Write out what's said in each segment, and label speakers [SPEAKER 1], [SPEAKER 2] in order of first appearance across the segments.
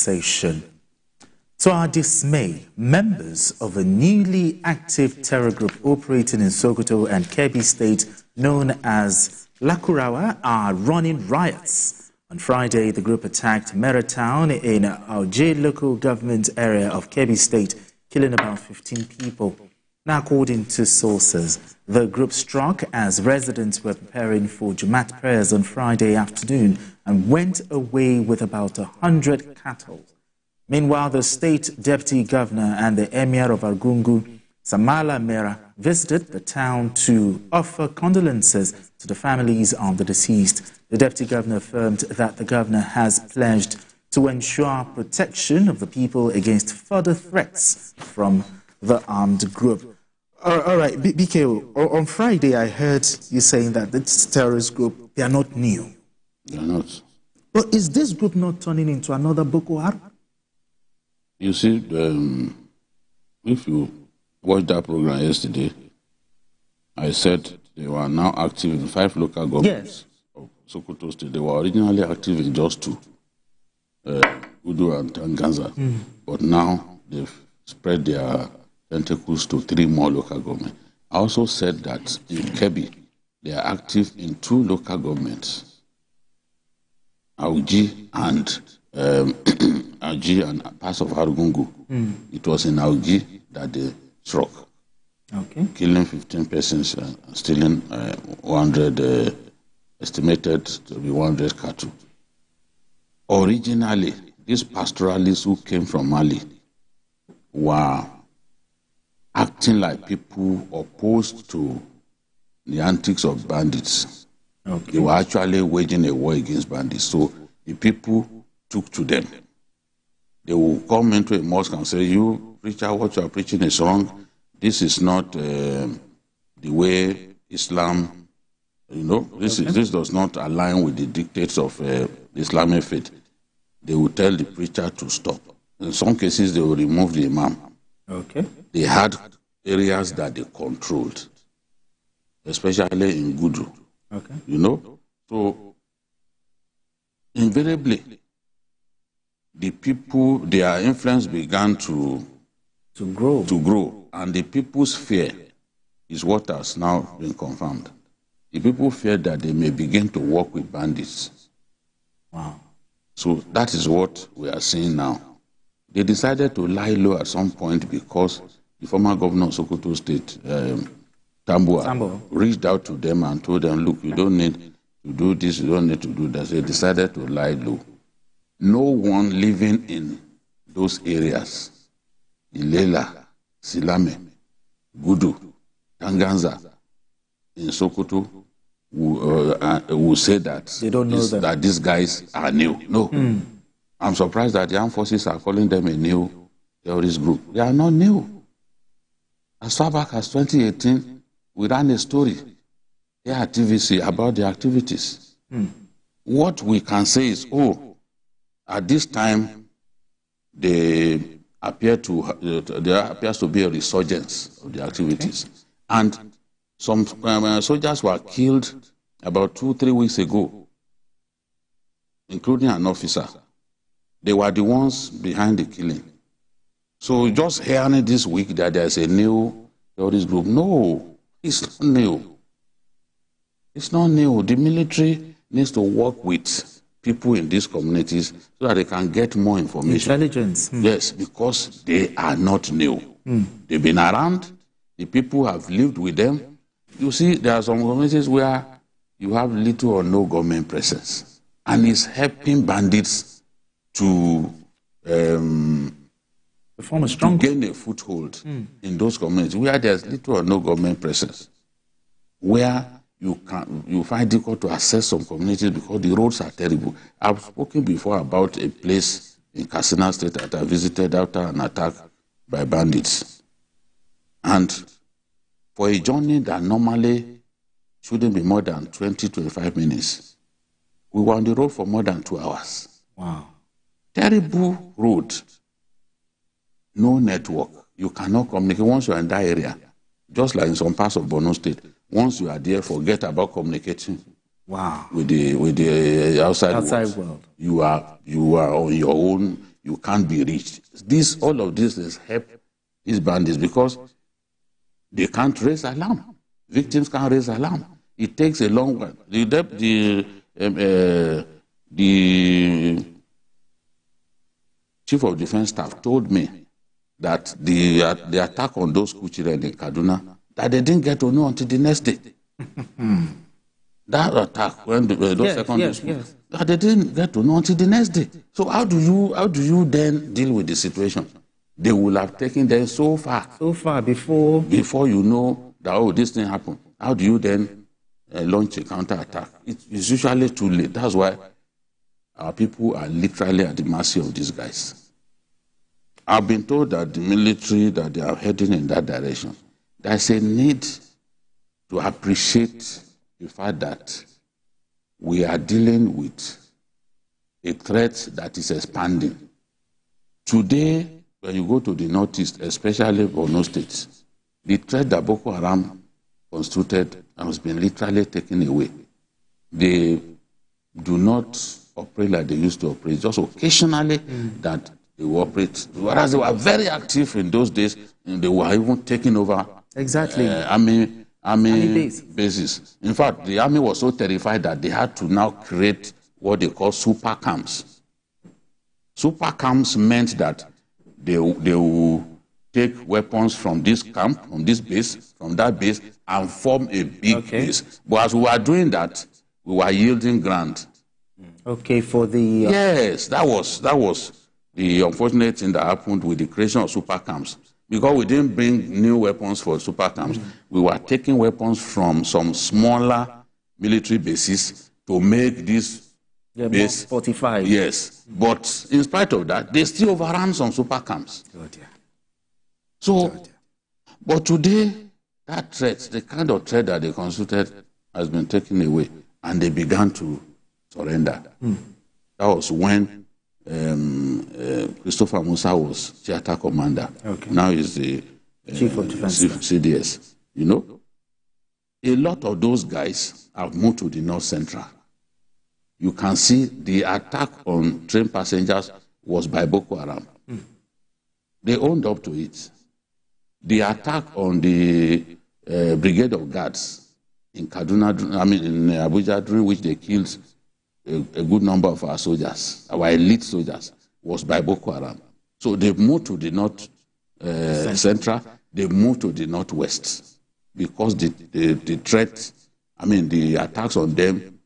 [SPEAKER 1] sensation. To our dismay, members of a newly active terror group operating in Sokoto and Kebbi state known as Lakurawa are running riots. On Friday, the group attacked Mera town in Auje local government area of Kebbi state, killing about 15 people. Now, according to sources, the group struck as residents were preparing for Jumat prayers on Friday afternoon and went away with about 100 cattle. Meanwhile, the state deputy governor and the emir of Argungu, Samala Mera, visited the town to offer condolences to the families of the deceased. The deputy governor affirmed that the governor has pledged to ensure protection of the people against further threats from the armed group. All right, BKO, on Friday I heard you saying that this terrorist group, they are not new.
[SPEAKER 2] They are not.
[SPEAKER 1] But is this group not turning into another Boko Haram?
[SPEAKER 2] You see, if you watched that program yesterday, I said they were now active in 5 local governments of Sokoto State. They were originally active in just 2, Udu and Tanganza. But now they've spread their tentacles to 3 more local governments. I also said that in Kebbi, they are active in 2 local governments, Auji and Auji and parts of Argungu. It was in Auji that they struck, killing 15 persons and stealing 100, estimated to be 100 cattle. Originally, these pastoralists who came from Mali were acting like people opposed to the antics of bandits. They were actually waging a war against bandits. So the people took to them. They will come into a mosque and say, "You preacher, what you are preaching is wrong. This is not the way Islam, this does not align with the dictates of the Islamic faith." They will tell the preacher to stop. In some cases, they will remove the imam. They had areas that they controlled, especially in Gudu. So invariably, the people, their influence began to grow, and the people's fear is what has now been confirmed. The people fear that they may begin to work with bandits. So that is what we are seeing now. They decided to lie low at some point because the former governor of Sokoto State, Tambua, reached out to them and told them, "Look, you don't need to do this, you don't need to do that." So they decided to lie low. No one living in those areas, Ilela, Silame, Gudu, Tanganza, in Sokoto, will say that,
[SPEAKER 1] they don't know
[SPEAKER 2] that these guys are new. No. I'm surprised that the armed forces are calling them a new terrorist group. They are not new. As far back as 2018, we ran a story here at TVC about their activities. What we can say is, at this time, there appears to be a resurgence of the activities. And some soldiers were killed about 2-3 weeks ago, including an officer. They were the ones behind the killing. So just hearing this week that there's a new terrorist group, no, it's not new. It's not new. The military needs to work with people in these communities so that they can get more information.
[SPEAKER 1] Intelligence.
[SPEAKER 2] Yes, because they are not new. They've been around. The people have lived with them. You see, there are some communities where you have little or no government presence, and it's helping bandits to gain a foothold in those communities where there's little or no government presence, where you find it difficult to access some communities because the roads are terrible. I've spoken before about a place in Katsina State that I visited after an attack by bandits. And for a journey that normally shouldn't be more than 20-25 minutes, we were on the road for more than 2 hours. Terrible road, no network. You cannot communicate once you are in that area. Just like in some parts of Borno State, once you are there, forget about communicating with the outside world. You are on your own. you can't be reached. All of this has helped these bandits because they can't raise alarm. Victims can't raise alarm. It takes a long while. The Chief of Defense Staff told me that the attack on those school children in Kaduna, that they didn't get to know until the next day. That attack when those secondary schools, that they didn't get to know until the next day. So how do you then deal with the situation? They will have taken them so far before you know that, oh, this thing happened. How do you then launch a counter-attack? It's usually too late. That's why our people are literally at the mercy of these guys. I've been told that the military, that they are heading in that direction. There's a need to appreciate the fact that we are dealing with a threat that is expanding. Today, when you go to the northeast, especially Borno State, the threat that Boko Haram constituted has been literally taken away. They do not operate like they used to operate, just occasionally that they will operate. Whereas they were very active in those days, and they were even taking over army bases. In fact, the army was so terrified that they had to now create what they call super camps. Super camps meant that they will take weapons from this camp, from this base, from that base, and form a big base. But as we were doing that, we were yielding ground.
[SPEAKER 1] Okay, for the...
[SPEAKER 2] Yes, that was the unfortunate thing that happened with the creation of super camps. Because we didn't bring new weapons for super camps, we were taking weapons from some smaller military bases to make this base
[SPEAKER 1] 45.
[SPEAKER 2] Yes, but in spite of that, they still overran some super camps. But today, that threat, the kind of threat that they constituted, has been taken away, and they began to surrender. That was when Christopher Musa was theater commander. Now he's the
[SPEAKER 1] Chief of Defense
[SPEAKER 2] CDS. You know, a lot of those guys have moved to the North Central. You can see the attack on train passengers was by Boko Haram. They owned up to it. The attack on the Brigade of Guards in Kaduna, in Abuja, during which they killed a good number of our soldiers, our elite soldiers, was by Boko Haram. So they moved to the North Central, they moved to the Northwest, because the threat, the attacks on them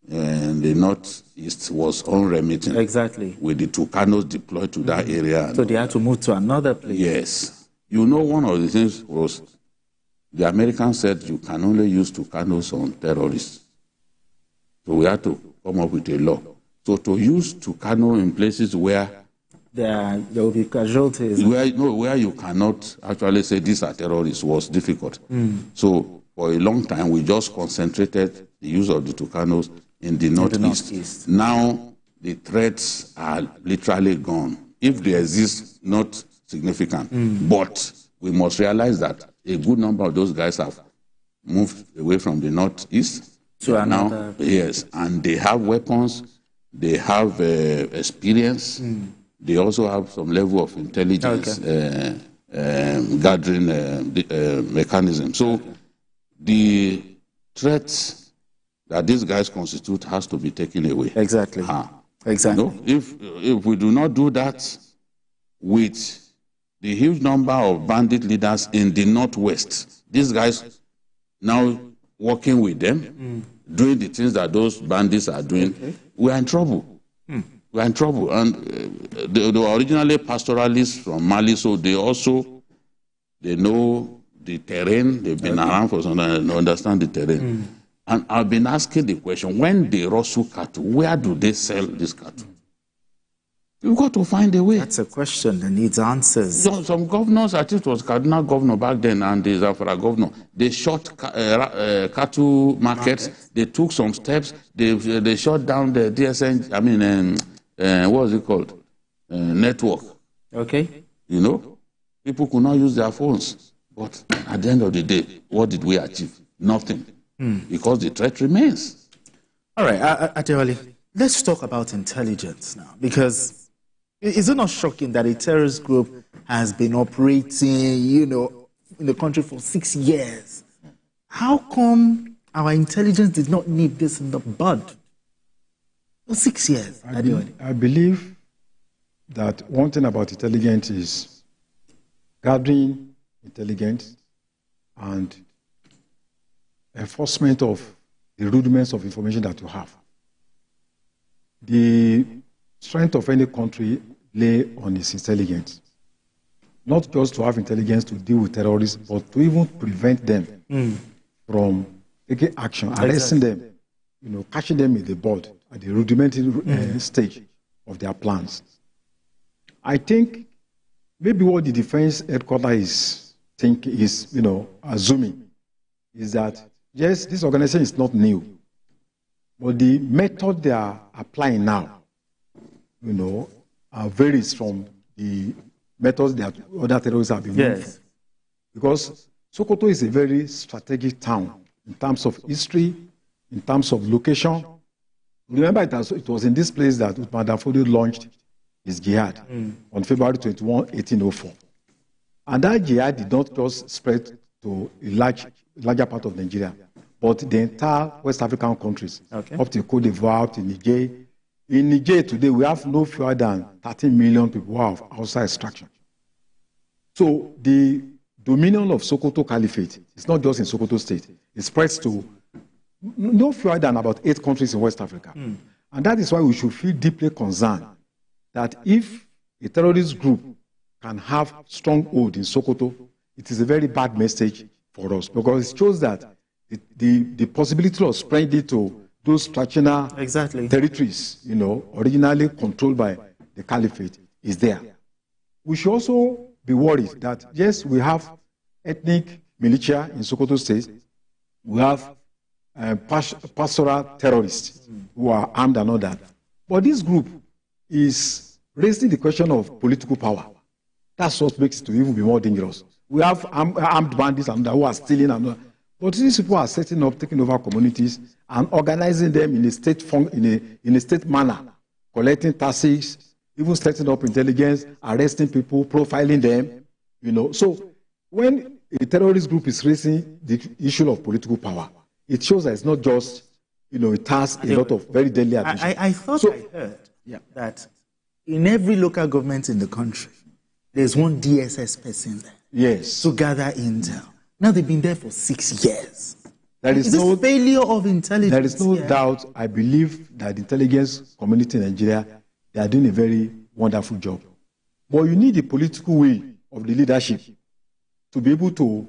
[SPEAKER 2] and the Northeast was unremitting.
[SPEAKER 1] Exactly.
[SPEAKER 2] With the Tucanos deployed to that area.
[SPEAKER 1] So they had to move to another place.
[SPEAKER 2] Yes. You know, one of the things was the Americans said you can only use Tucanos on terrorists. So we had to come up with a law. So to use Tucano in places where
[SPEAKER 1] there will be casualties.
[SPEAKER 2] Where you cannot actually say these are terrorists was difficult. So for a long time, we just concentrated the use of the Tucanos in the Northeast. Now, the threats are literally gone. If they exist, not significant. But we must realize that a good number of those guys have moved away from the Northeast.
[SPEAKER 1] To another.
[SPEAKER 2] Now, yes, and they have weapons, they have experience, they also have some level of intelligence gathering mechanism. So the threats that these guys constitute has to be taken away.
[SPEAKER 1] Exactly. Exactly.
[SPEAKER 2] You know, if we do not do that with the huge number of bandit leaders in the Northwest, these guys now working with them, doing the things that those bandits are doing, we are in trouble. We are in trouble. And they were originally pastoralists from Mali, so they know the terrain. They've been around for some time and understand the terrain. And I've been asking the question, when they rustle cattle, where do they sell this cattle? You've got to find a way.
[SPEAKER 1] That's a question that needs answers.
[SPEAKER 2] Some governors, I think it was Kaduna governor back then and the Zamfara governor, they shut cattle markets. They took some steps. They shut down the DSN, what was it called? Network.
[SPEAKER 1] Okay.
[SPEAKER 2] You know, people could not use their phones. But at the end of the day, what did we achieve? Nothing. Because the threat remains.
[SPEAKER 1] All right, Adewale, let's talk about intelligence now, because Is it not shocking that a terrorist group has been operating, in the country for 6 years? How come our intelligence did not nip this in the bud? For 6 years.
[SPEAKER 3] I believe that one thing about intelligence is gathering intelligence and enforcement of the rudiments of information that you have. The strength of any country lay on its intelligence. Not just to have intelligence to deal with terrorists, but to even prevent them from taking action, arresting them, catching them in the bud at the rudimentary stage of their plans. I think maybe what the defense headquarters is assuming is that, yes, this organization is not new, but the method they are applying now, varies from the methods that other terrorists have been using. Because Sokoto is a very strategic town in terms of history, in terms of location. Remember, it was in this place that Uthman Danfodio launched his jihad on February 21, 1804. And that jihad did not just spread to a larger part of Nigeria, but the entire West African countries, up to Cote d'Ivoire, up to Niger. In Niger today, we have no fewer than 13 million people who have outside extraction. So the dominion of Sokoto Caliphate is not just in Sokoto State. It spreads to no fewer than about 8 countries in West Africa. And that is why we should feel deeply concerned that if a terrorist group can have stronghold in Sokoto, it is a very bad message for us, because it shows that the possibility of spreading to those traditional territories, originally controlled by the caliphate, is there. We should also be worried that, yes, we have ethnic militia in Sokoto State, we have pastoral terrorists who are armed and all that. But this group is raising the question of political power. That's what makes it to even be more dangerous. We have armed bandits and who are stealing and all that. But these people are setting up, taking over communities and organizing them in a state manner, collecting taxes, even setting up intelligence, arresting people, profiling them. So when a terrorist group is raising the issue of political power, it shows that it's not just, it has a lot of very deadly attention.
[SPEAKER 1] I thought I heard that in every local government in the country, there's one DSS person there.
[SPEAKER 3] Yes.
[SPEAKER 1] To gather intel. Now they've been there for 6 years.
[SPEAKER 3] Is
[SPEAKER 1] no failure of intelligence.
[SPEAKER 3] There is no doubt. I believe that the intelligence community in Nigeria, they are doing a very wonderful job. But you need the political will of the leadership to be able to,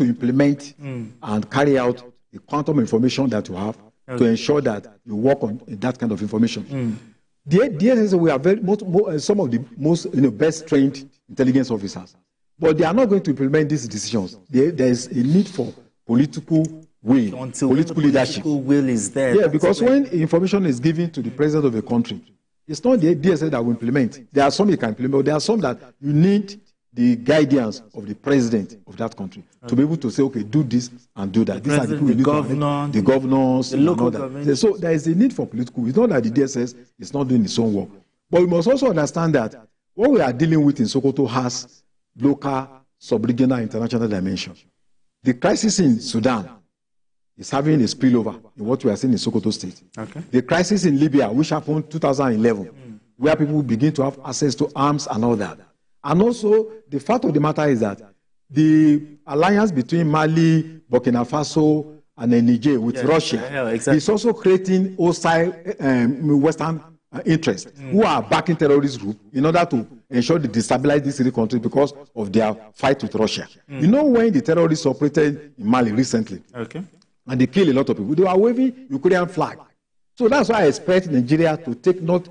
[SPEAKER 3] implement and carry out the quantum information that you have to ensure that you work on that kind of information. The DSS, we are some of the most best trained intelligence officers. But they are not going to implement these decisions. There is a need for political will,
[SPEAKER 1] until
[SPEAKER 3] political leadership.
[SPEAKER 1] Political will is there.
[SPEAKER 3] Yeah, because when information is given to the president of a country, it's not the DSS that will implement. There are some you can implement, but there are some that you need the guidance of the president of that country to be able to say, okay, do this and do that. These are the people the governors,
[SPEAKER 1] the local government.
[SPEAKER 3] So there is a need for political will. It's not that the DSS is not doing its own work. But we must also understand that what we are dealing with in Sokoto has local, sub-regional, international dimension. The crisis in Sudan is having a spillover in what we are seeing in Sokoto State. The crisis in Libya, which happened in 2011, where people begin to have access to arms and all that. And also, the fact of the matter is that the alliance between Mali, Burkina Faso, and Niger with Russia is also creating hostile Western interests who are backing terrorist groups in order to ensure they destabilize these three countries because of their fight with Russia. When the terrorists operated in Mali recently, and they killed a lot of people, they were waving Ukrainian flag. So that's why I expect Nigeria to take not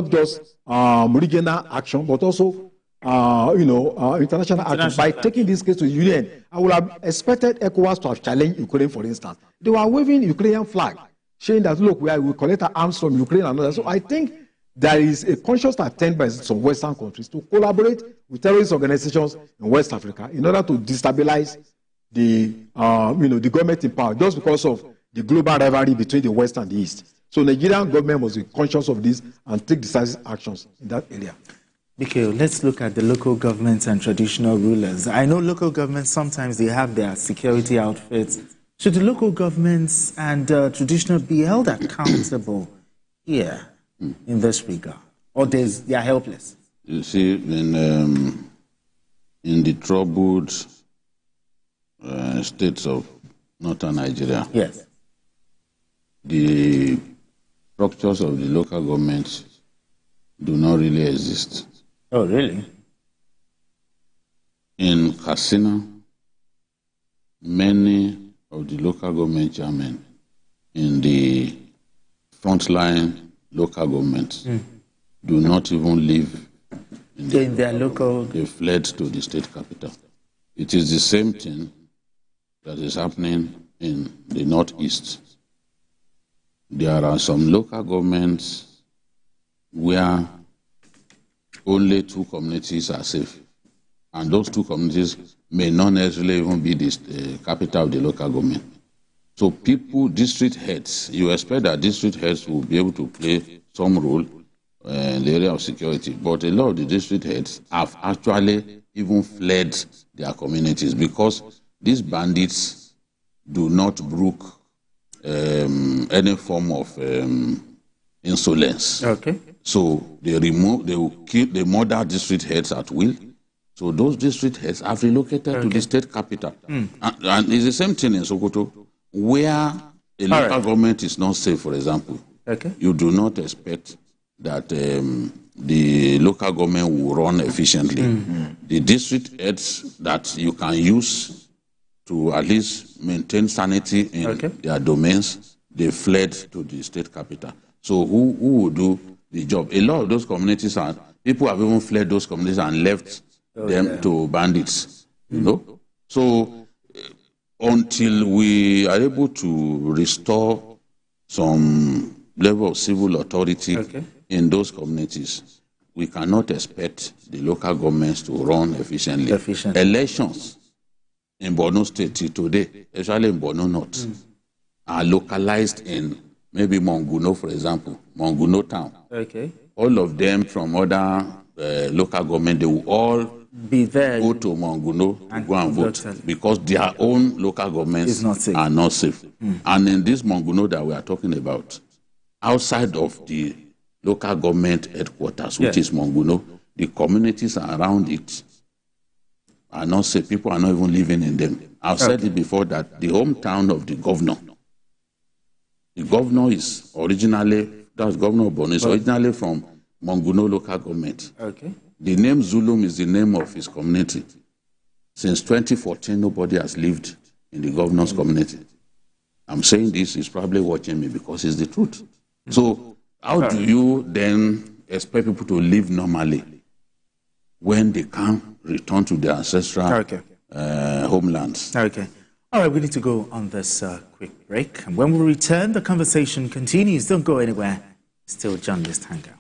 [SPEAKER 3] just regional action, but also international action by taking this case to the UN. I would have expected ECOWAS to have challenged Ukraine, for instance. They were waving Ukrainian flag, saying that, look, we collect our arms from Ukraine and all that. So I think there is a conscious attempt by some Western countries to collaborate with terrorist organizations in West Africa in order to destabilize the government in power, just because of the global rivalry between the West and the East. So Nigerian government must be conscious of this and take decisive actions in that area.
[SPEAKER 1] Okay, let's look at the local governments and traditional rulers. I know local governments, sometimes they have their security outfits. Should the local governments and traditional be held accountable here in this regard? Or they are helpless?
[SPEAKER 2] You see, in the troubled states of northern Nigeria,
[SPEAKER 1] yes,
[SPEAKER 2] the structures of the local governments do not really exist.
[SPEAKER 1] Oh, really?
[SPEAKER 2] In Katsina, many of the local government chairmen in the frontline local governments do not even live in
[SPEAKER 1] their local.
[SPEAKER 2] They fled to the state capital. It is the same thing that is happening in the northeast. There are some local governments where only 2 communities are safe. And those 2 communities may not necessarily even be the capital of the local government. So people, district heads, you expect that district heads will be able to play some role in the area of security. But a lot of the district heads have actually even fled their communities because these bandits do not brook any form of insolence.
[SPEAKER 1] Okay.
[SPEAKER 2] So they will kill, they murder district heads at will. So those district heads have relocated to the state capital. And it's the same thing in Sokoto, where a local government is not safe, for example.
[SPEAKER 1] Okay.
[SPEAKER 2] You do not expect that the local government will run efficiently. The district heads that you can use to at least maintain sanity in their domains, they fled to the state capital. So who will do the job? A lot of those communities people have even fled those communities and left them to bandits, you know. So until we are able to restore some level of civil authority in those communities, we cannot expect the local governments to run efficiently. Elections in Borno State today, especially in Borno North, are localized in maybe Monguno, for example, Monguno town.
[SPEAKER 1] Okay.
[SPEAKER 2] All of them from other local government, they will all
[SPEAKER 1] be there,
[SPEAKER 2] go to Monguno and go and vote because their own local governments are not safe. And in this Monguno that we are talking about, outside of the local government headquarters, which is Monguno, the communities around it are not safe. People are not even living in them. I've said it before that the hometown of the governor is originally, that's Governor Borno, is originally from Monguno local government.
[SPEAKER 1] Okay.
[SPEAKER 2] The name Zulum is the name of his community. Since 2014, nobody has lived in the governor's community. I'm saying this, he's probably watching me because it's the truth. So how do you then expect people to live normally when they can't return to their ancestral homelands?
[SPEAKER 1] Okay. All right, we need to go on this quick break. And when we return, the conversation continues. Don't go anywhere. Still journalist hangout.